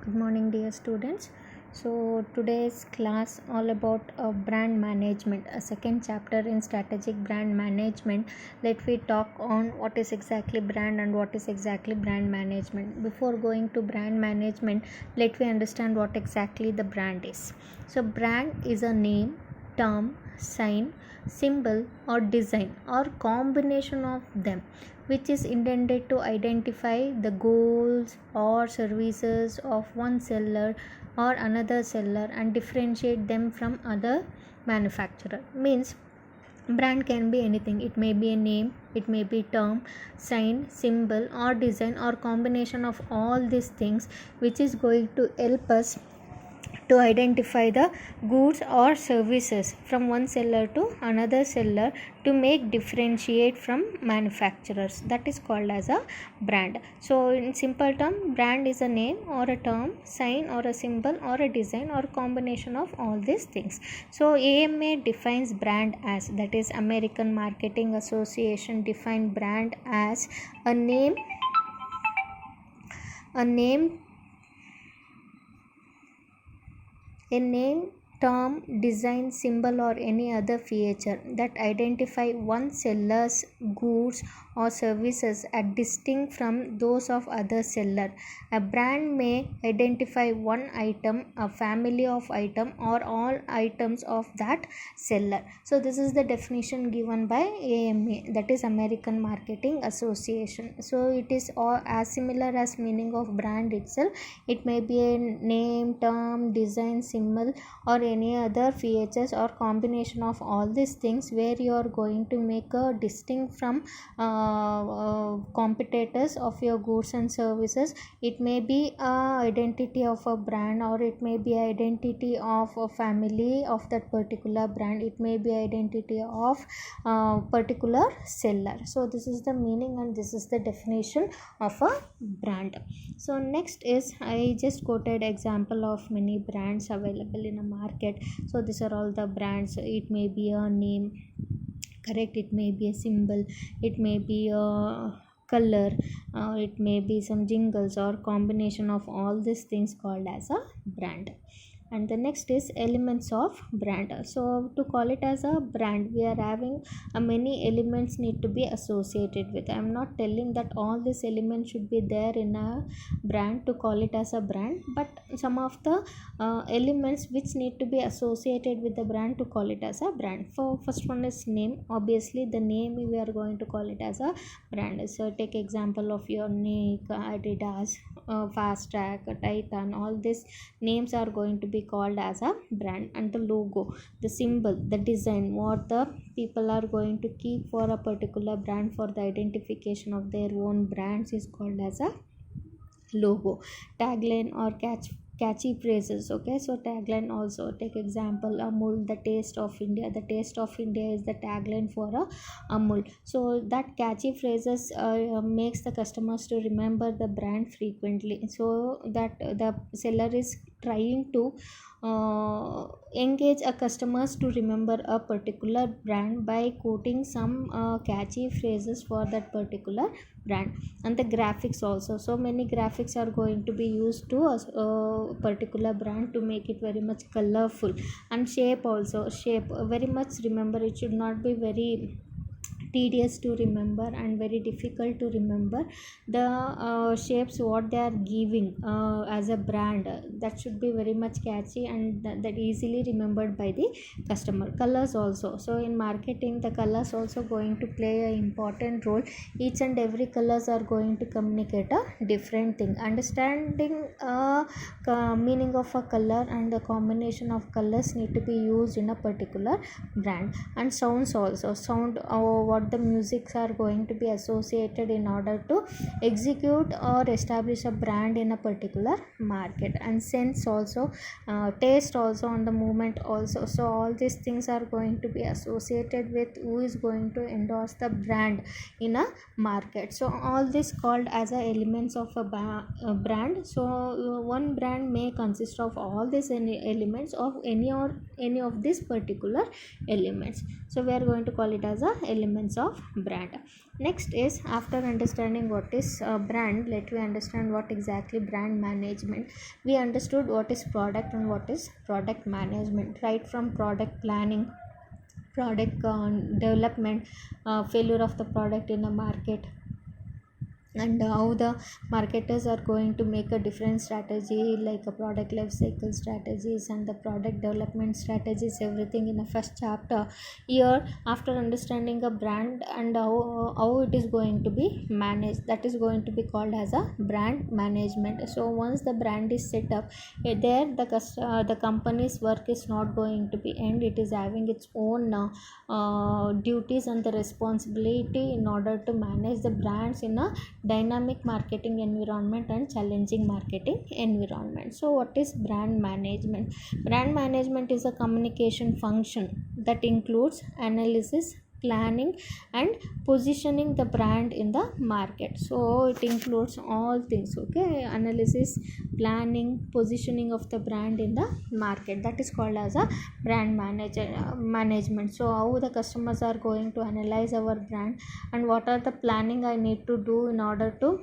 Good morning, dear students. So today's class all about brand management, a second chapter in strategic brand management. Let we talk on what is exactly brand and what is exactly brand management. Before going to brand management, let we understand what exactly the brand is. So brand is a name, term, sign, symbol or design or combination of them which is intended to identify the goals or services of one seller or another seller and differentiate them from other manufacturer. Means brand can be anything. It may be a name, it may be term, sign, symbol or design or combination of all these things which is going to help us to identify the goods or services from one seller to another seller to make differentiate from manufacturers. That is called as a brand. So in simple term, brand is a name or a term, sign or a symbol or a design or combination of all these things. So AMA defines brand as, that is American Marketing Association define brand as a name a name, term, design, symbol or any other feature that identify one seller's goods or services as distinct from those of other seller. A brand may identify one item, a family of item or all items of that seller. So this is the definition given by AMA, that is American Marketing Association. So it is all as similar as meaning of brand itself. It may be a name, term, design, symbol or any other features or combination of all these things where you are going to make a distinct from competitors of your goods and services. It may be a identity of a brand or it may be identity of a family of that particular brand. It may be identity of particular seller. So this is the meaning and this is the definition of a brand. So next is, I just quoted example of many brands available in a market. So these are all the brands. It may be a name, correct, it may be a symbol, it may be a color, it may be some jingles or combination of all these things called as a brand. And the next is elements of brand. So to call it as a brand, we are having many elements need to be associated with. I am not telling that all these elements should be there in a brand to call it as a brand, but some of the elements which need to be associated with the brand to call it as a brand. For first one is name. Obviously the name we are going to call it as a brand. So take example of your Nike, Adidas, Fast Track, Titan. All these names are going to be called as a brand. And the logo, the symbol, the design, what the people are going to keep for a particular brand for the identification of their own brands is called as a logo. Tagline or catchy phrases. Okay, so tagline also, take example Amul, the taste of India. The taste of India is the tagline for a Amul. So that catchy phrases makes the customers to remember the brand frequently, so that the seller is trying to engage a customers to remember a particular brand by quoting some catchy phrases for that particular brand. And the graphics also, so many graphics are going to be used to a particular brand to make it very much colorful. And shape also, shape very much, remember it should not be very tedious to remember and very difficult to remember the shapes what they are giving as a brand. That should be very much catchy and that easily remembered by the customer. Colors also, so in marketing the colors also going to play an important role. Each and every colors are going to communicate a different thing. Understanding meaning of a color and the combination of colors need to be used in a particular brand. And sounds also, sound what the musics are going to be associated in order to execute or establish a brand in a particular market. And sense also, taste also, on the movement also. So all these things are going to be associated with who is going to endorse the brand in a market. So all this called as a elements of a brand. So one brand may consist of all these elements of any of these particular elements. So we are going to call it as a elements essence of brand. Next is, after understanding what is brand, let we understand what exactly brand management. We understood what is product and what is product management, right from product planning, product development, failure of the product in the market, and how the marketers are going to make a different strategy, like a product life cycle strategies and the product development strategies, everything in the first chapter. Here, after understanding a brand and how it is going to be managed, that is going to be called as a brand management. So once the brand is set up, there the company's work is not going to be end. It is having its own duties and the responsibility in order to manage the brands in a dynamic marketing environment and challenging marketing environment. So what is brand management? Brand management is a communication function that includes analysis, planning and positioning the brand in the market. So it includes all things, okay? Analysis, planning, positioning of the brand in the market, that is called as a brand management. So how the customers are going to analyze our brand, and what are the planning I need to do in order to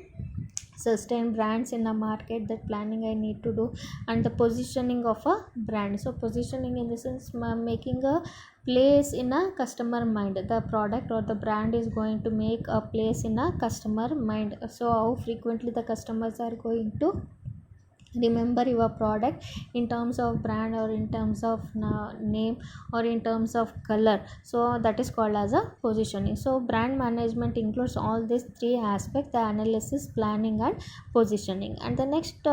sustain brands in the market, that planning I need to do. And the positioning of a brand, so positioning in the sense making a place in a customer mind. The product or the brand is going to make a place in a customer mind. So how frequently the customers are going to remember your product in terms of brand or in terms of name or in terms of color. So that is called as a positioning. So brand management includes all these three aspects: the analysis, planning and positioning. And the next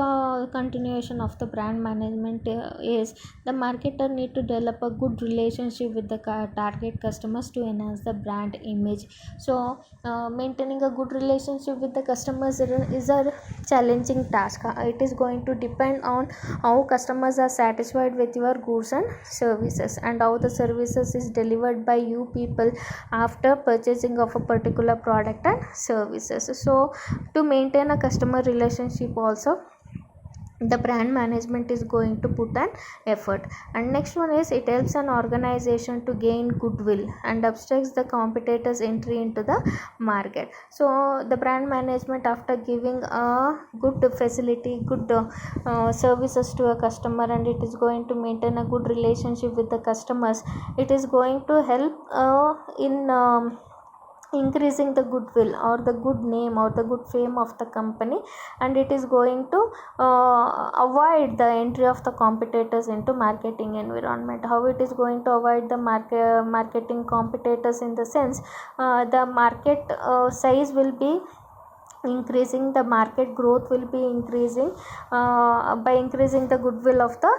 continuation of the brand management is the marketer need to develop a good relationship with the target customers to enhance the brand image. So maintaining a good relationship with the customers is a challenging task. It is going to depend on how customers are satisfied with your goods and services, and how the services is delivered by you people after purchasing of a particular product and services. So to maintain a customer relationship also, the brand management is going to put an effort. And next one is, it helps an organization to gain goodwill and obstructs the competitors entry into the market. So the brand management, after giving a good facility, good services to a customer, and it is going to maintain a good relationship with the customers, it is going to help in increasing the goodwill or the good name or the good fame of the company, and it is going to avoid the entry of the competitors into marketing environment. How it is going to avoid the marketing competitors? In the sense, the market size will be increasing, the market growth will be increasing by increasing the goodwill of the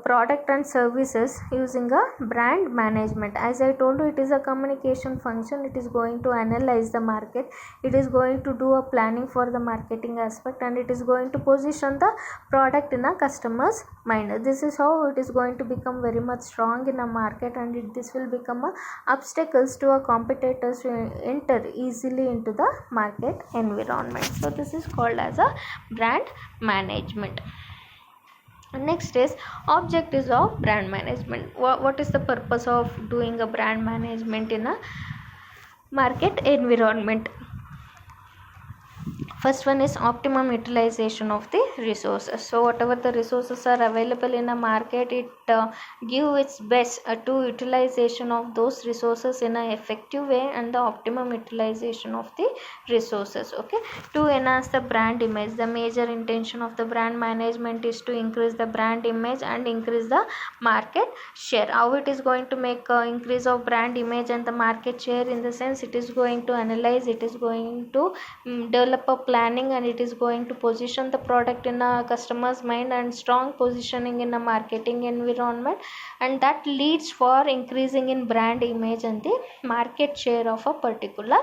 product and services using a brand management. As I told you, it is a communication function. It is going to analyze the market, it is going to do a planning for the marketing aspect, and it is going to position the product in a customer's mind. This is how it is going to become very much strong in a market, and this will become a obstacles to a competitors to enter easily into the market environment. So this is called as a brand management. Next is objectives of brand management. What is the purpose of doing a brand management in a market environment? First one is optimum utilization of the resources. So whatever the resources are available in a market, it give its best to utilization of those resources in an effective way, and the optimum utilization of the resources, okay, to enhance the brand image. The major intention of the brand management is to increase the brand image and increase the market share. How it is going to make increase of brand image and the market share? In the sense, it is going to analyze, it is going to develop a planning, and it is going to position the product in a customer's mind, and strong positioning in a marketing environment, and that leads for increasing in brand image and the market share of a particular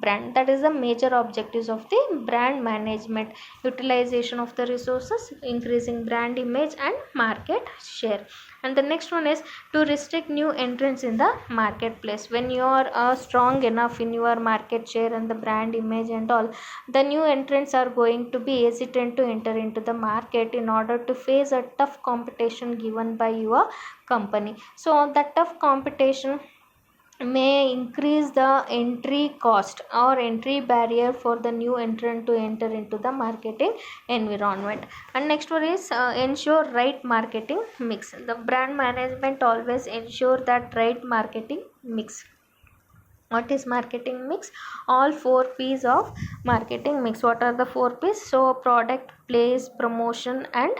brand. That is the major objectives of the brand management: utilization of the resources, increasing brand image and market share. And the next one is to restrict new entrants in the marketplace. When you are strong enough in your market share and the brand image and all, the new entrants are going to be hesitant to enter into the market in order to face a tough competition given by your company. So that tough competition may increase the entry cost or entry barrier for the new entrant to enter into the marketing environment. And next one is ensure right marketing mix. The brand management always ensure that right marketing mix. What is marketing mix? All 4 P's of marketing mix. What are the 4 P's? So product, place, promotion and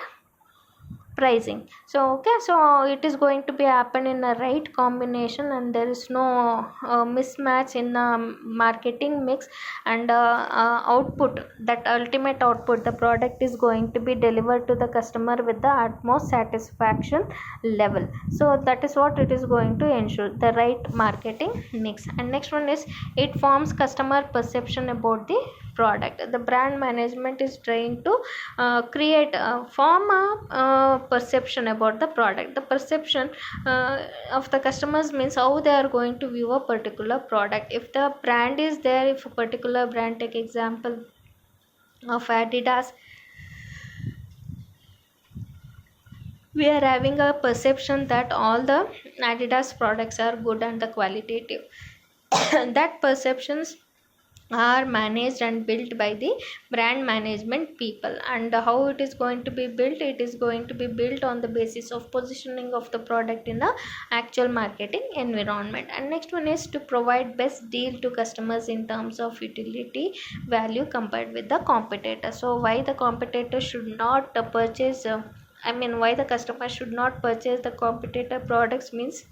pricing. So okay, so it is going to be happen in a right combination, and there is no mismatch in the marketing mix. And output, that ultimate output, the product is going to be delivered to the customer with the utmost satisfaction level. So that is what it is going to ensure, the right marketing mix. And next one is it forms customer perception about the product. The brand management is trying to create form a perception about the product. The perception of the customers means how they are going to view a particular product. If the brand is there, if a particular brand, take example of Adidas, we are having a perception that all the Adidas products are good and the qualitative. That perceptions are managed and built by the brand management people. And how it is going to be built? It is going to be built on the basis of positioning of the product in the actual marketing environment. And next one is to provide best deal to customers in terms of utility value compared with the competitor. So why the competitor should not purchase why the customer should not purchase the competitor products means,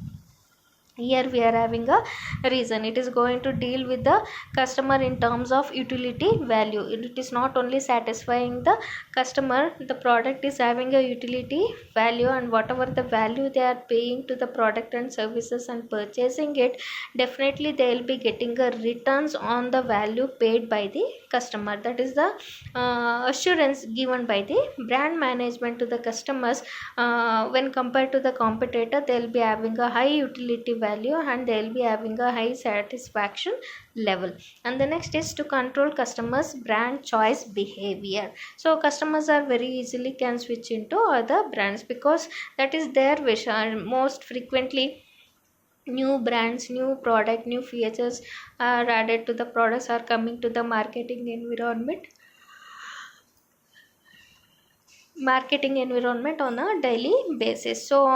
here we are having a reason. It is going to deal with the customer in terms of utility value. It is not only satisfying the customer, the product is having a utility value, and whatever the value they are paying to the product and services and purchasing it, definitely they will be getting a returns on the value paid by the customer. That is the assurance given by the brand management to the customers. When compared to the competitor, they will be having a high utility value and they will be having a high satisfaction level. And the next is to control customers brand choice behavior. So customers are very easily can switch into other brands because that is their wish. And most frequently new brands, new product, new features are added to the products, are coming to the marketing environment on a daily basis. So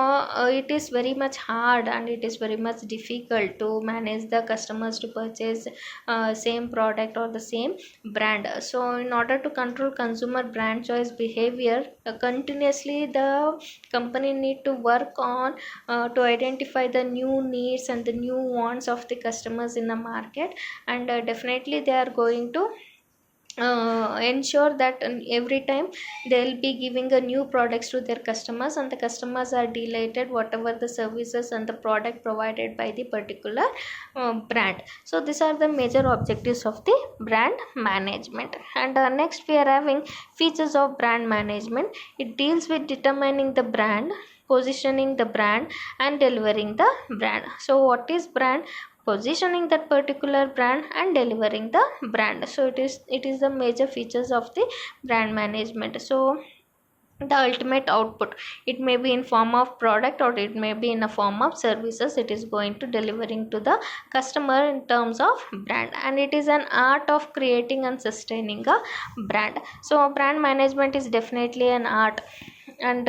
it is very much hard and it is very much difficult to manage the customers to purchase same product or the same brand. So in order to control consumer brand choice behavior, continuously the company need to work on to identify the new needs and the new wants of the customers in the market. And definitely they are going to ensure that every time they'll be giving a new products to their customers, and the customers are delighted whatever the services and the product provided by the particular brand. So these are the major objectives of the brand management. And next we are having features of brand management. It deals with determining the brand, positioning the brand and delivering the brand. So what is brand? Positioning that particular brand and delivering the brand. So it is the major features of the brand management. So the ultimate output, it may be in form of product or it may be in a form of services, it is going to delivering to the customer in terms of brand. And it is an art of creating and sustaining a brand. So brand management is definitely an art, and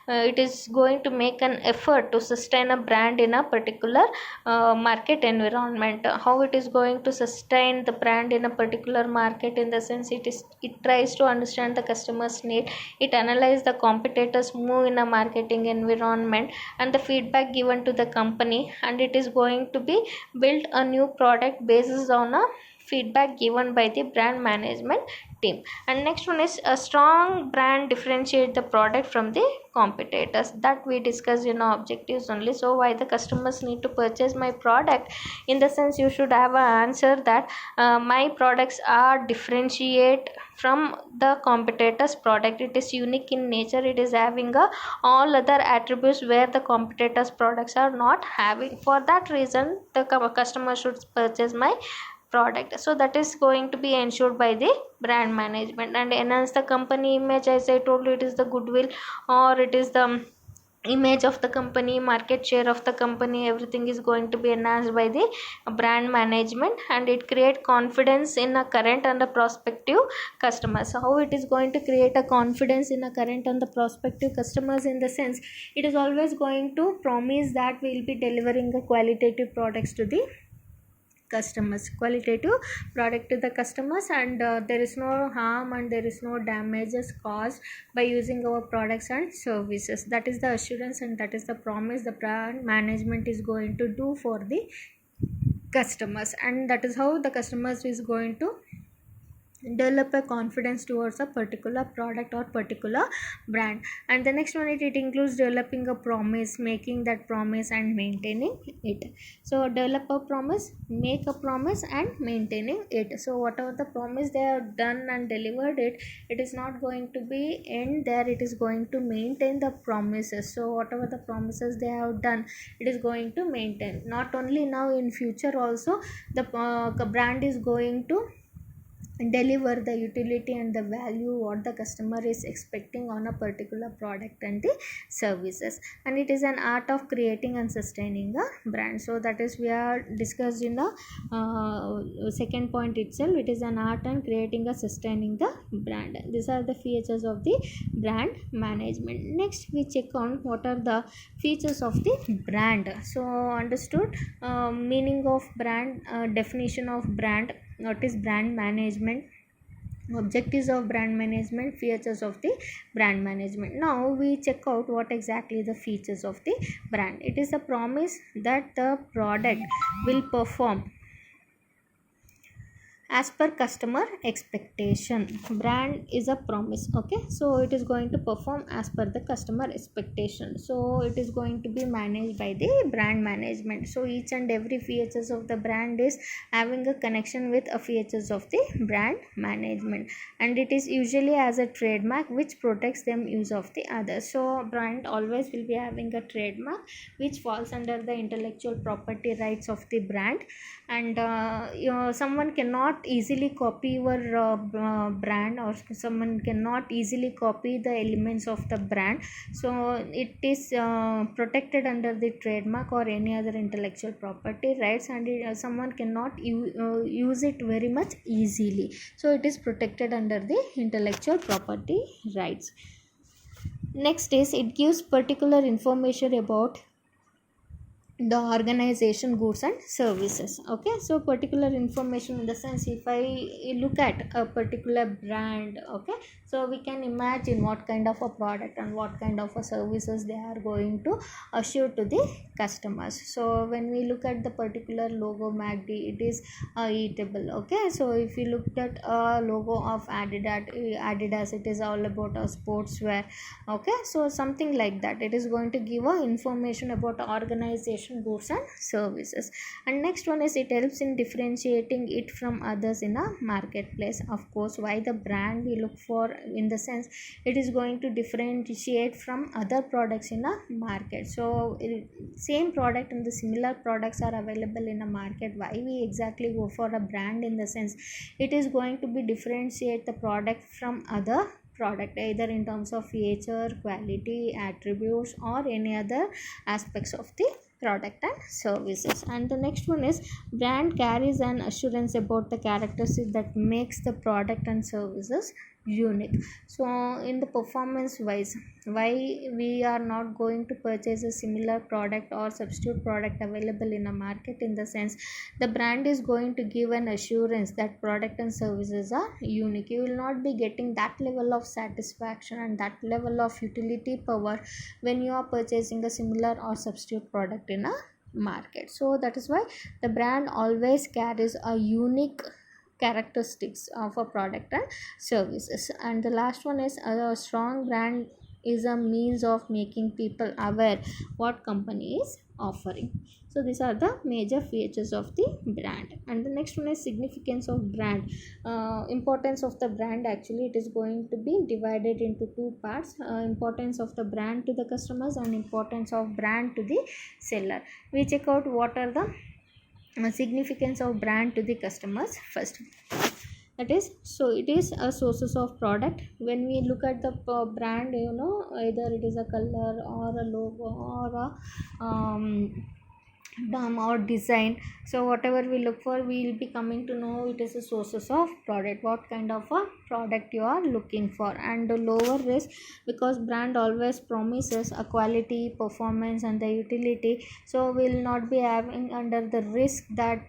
it is going to make an effort to sustain a brand in a particular market environment. How it is going to sustain the brand in a particular market? In the sense, it tries to understand the customer's need, it analyze the competitors move in a marketing environment and the feedback given to the company, and it is going to be build a new product basis on a feedback given by the brand management team. And next one is a strong brand differentiate the product from the competitors, that we discussed in our objectives only. So why the customers need to purchase my product? In the sense, you should have an answer that my products are differentiate from the competitors product. It is unique in nature, it is having a all other attributes where the competitors products are not having. For that reason the customer should purchase my product. So that is going to be ensured by the brand management. And enhance the company image, as I told you, it is the goodwill or it is the image of the company, market share of the company, everything is going to be enhanced by the brand management, and it create confidence in a current and a prospective customers. So how it is going to create a confidence in a current and the prospective customers? In the sense, it is always going to promise that we will be delivering a qualitative products to the customers, qualitative product to the customers, and there is no harm and there is no damages caused by using our products and services. That is the assurance and that is the promise the brand management is going to do for the customers, and that is how the customers is going to develop a confidence towards a particular product or particular brand. And the next one, it includes developing a promise, making that promise and maintaining it. So develop a promise, make a promise and maintaining it. So whatever the promise they have done and delivered it, it is not going to be end there, it is going to maintain the promises. So whatever the promises they have done, it is going to maintain, not only now, in future also the brand is going to deliver the utility and the value what the customer is expecting on a particular product and the services. And it is an art of creating and sustaining a brand. So that is we are discussed in the second point itself. It is an art and creating and sustaining the brand. These are the features of the brand management. Next we check on what are the features of the brand. So understood meaning of brand, definition of brand, what is brand management, objectives of brand management, features of the brand management. Now we check out what exactly the features of the brand. It is a promise that the product will perform as per customer expectation. Brand is a promise, okay, so it is going to perform as per the customer expectation, so it is going to be managed by the brand management. So each and every features of the brand is having a connection with a features of the brand management, and it is usually as a trademark which protects them use of the others. So brand always will be having a trademark which falls under the intellectual property rights of the brand, and someone cannot easily copy your brand, or someone cannot easily copy the elements of the brand. So it is protected under the trademark or any other intellectual property rights, and someone cannot use it very much easily, so it is protected under the intellectual property rights. Next is it gives particular information about the organization, goods and services. Okay, so particular information in the sense, if I look at a particular brand, okay, so we can imagine what kind of a product and what kind of a services they are going to assure to the customers. So when we look at the particular logo MACD, it is eatable. Okay, so if you looked at a logo of Adidas, it is all about a sportswear. Okay, so something like that, it is going to give a information about organization, goods and services. And next one is it helps in differentiating it from others in a marketplace. Of course, why the brand we look for, in the sense it is going to differentiate from other products in a market. So same product and the similar products are available in a market, why we exactly go for a brand? In the sense it is going to be differentiate the product from other product, either in terms of feature, quality, attributes or any other aspects of the product and services. And the next one is brand carries an assurance about the characteristics that makes the product and services unique. So in the performance wise, why we are not going to purchase a similar product or substitute product available in a market? In the sense the brand is going to give an assurance that product and services are unique. You will not be getting that level of satisfaction and that level of utility power when you are purchasing a similar or substitute product in a market. So that is why the brand always carries a unique characteristics of a product and services. And the last one is a strong brand is a means of making people aware what company is offering. So these are the major features of the brand. And the next one is significance of brand. Importance of the brand, actually it is going to be divided into two parts, importance of the brand to the customers and importance of brand to the seller. We check out what are the significance of brand to the customers first. That is, so it is a sources of product. When we look at the brand, either it is a color or a logo or a or design. So whatever we look for, we will be coming to know it is a sources of product, what kind of a product you are looking for. And the lower risk, because brand always promises a quality, performance and the utility, so we will not be having under the risk that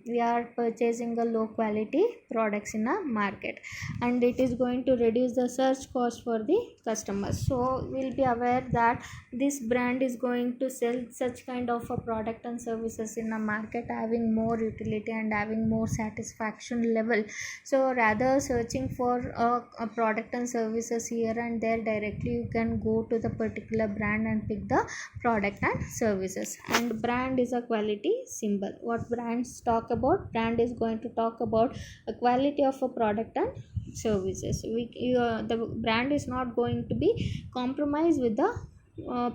we are purchasing a low quality products in a market, and it is going to reduce the search cost for the customers. So we'll be aware that this brand is going to sell such kind of a product and services in a market, having more utility and having more satisfaction level. So rather searching for a product and services here and there, directly you can go to the particular brand and pick the product and services. And brand is a quality symbol. What brands talk about? Brand is going to talk about a quality of a product and services. The brand is not going to be compromised with the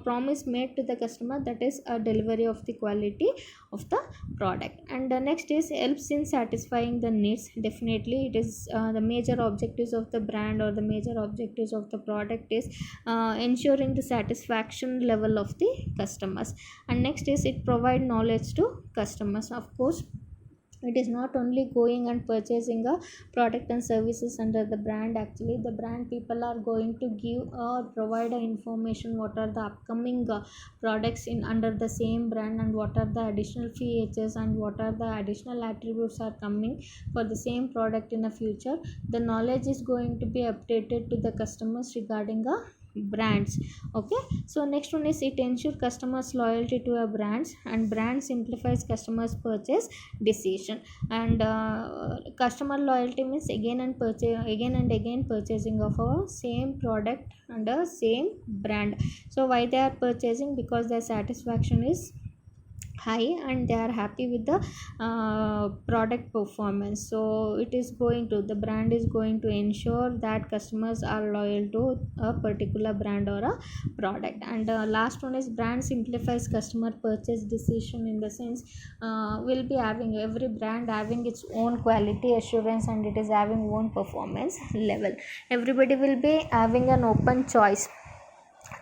promise made to the customer, that is a delivery of the quality of the product. And the next is helps in satisfying the needs. Definitely it is the major objectives of the brand or the major objectives of the product is ensuring the satisfaction level of the customers. And next is it provide knowledge to customers. Of course, it is not only going and purchasing a product and services under the brand. Actually, the brand people are going to give or provide a information what are the upcoming products in under the same brand, and what are the additional features and what are the additional attributes are coming for the same product in the future. The knowledge is going to be updated to the customers regarding a brands. Okay, so next one is it ensure customers loyalty to a brands, and brand simplifies customers purchase decision. And customer loyalty means again and again purchasing of our same product under same brand. So why they are purchasing? Because their satisfaction is high and they are happy with the product performance. So it is going to, the brand is going to ensure that customers are loyal to a particular brand or a product. And last one is brand simplifies customer purchase decision, in the sense will be having every brand having its own quality assurance and it is having own performance level. Everybody will be having an open choice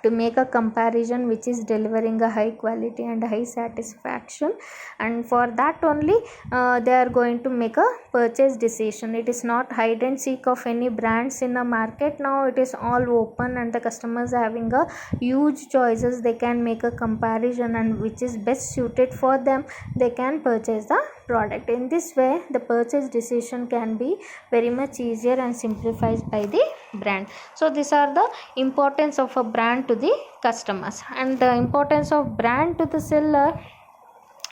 to make a comparison which is delivering a high quality and high satisfaction, and for that only they are going to make a purchase decision. It is not hide and seek of any brands in a market. Now it is all open and the customers having a huge choices. They can make a comparison and which is best suited for them, they can purchase the product. In this way the purchase decision can be very much easier and simplified by the brand. So these are the importance of a brand to the customers. And the importance of brand to the seller,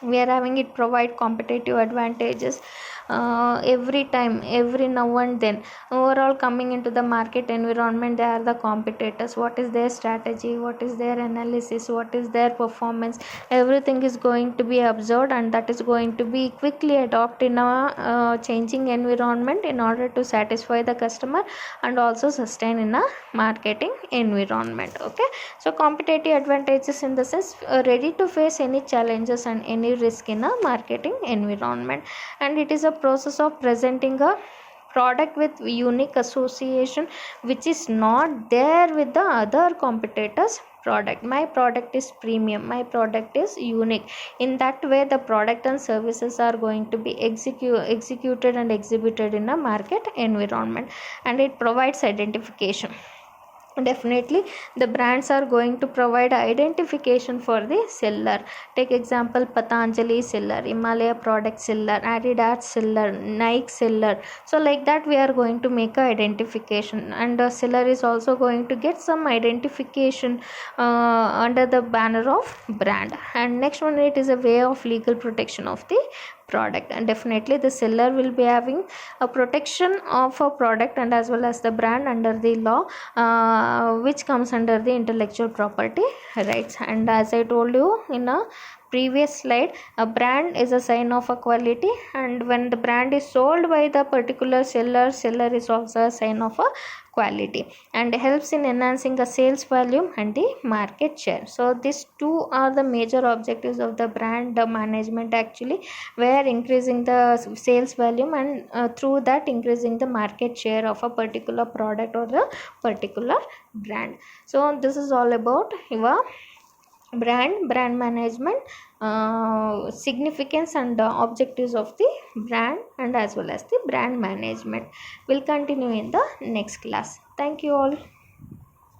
we are having it provide competitive advantages every time, every now and then. Overall, coming into the market environment, they are the competitors. What is their strategy, what is their analysis, what is their performance, everything is going to be observed, and that is going to be quickly adopted in a changing environment in order to satisfy the customer and also sustain in a marketing environment. Okay, so competitive advantages in the sense ready to face any challenges and any risk in a marketing environment. And it is a process of presenting a product with unique association which is not there with the other competitors product. My product is premium, my product is unique. In that way the product and services are going to be executed and exhibited in a market environment. And it provides identification. Definitely the brands are going to provide identification for the seller. Take example, Patanjali seller, Himalaya product seller, Adidas seller, Nike seller. So like that we are going to make a identification, and the seller is also going to get some identification under the banner of brand. And next one, it is a way of legal protection of the product. And definitely the seller will be having a protection of a product and as well as the brand under the law which comes under the intellectual property rights. And as I told you in a previous slide, a brand is a sign of a quality, and when the brand is sold by the particular seller is also a sign of a quality, and helps in enhancing the sales volume and the market share. So these two are the major objectives of the brand management actually, where increasing the sales volume and through that increasing the market share of a particular product or a particular brand. So this is all about your brand management, significance and objectives of the brand, and as well as the brand management. We'll continue in the next class. Thank you all.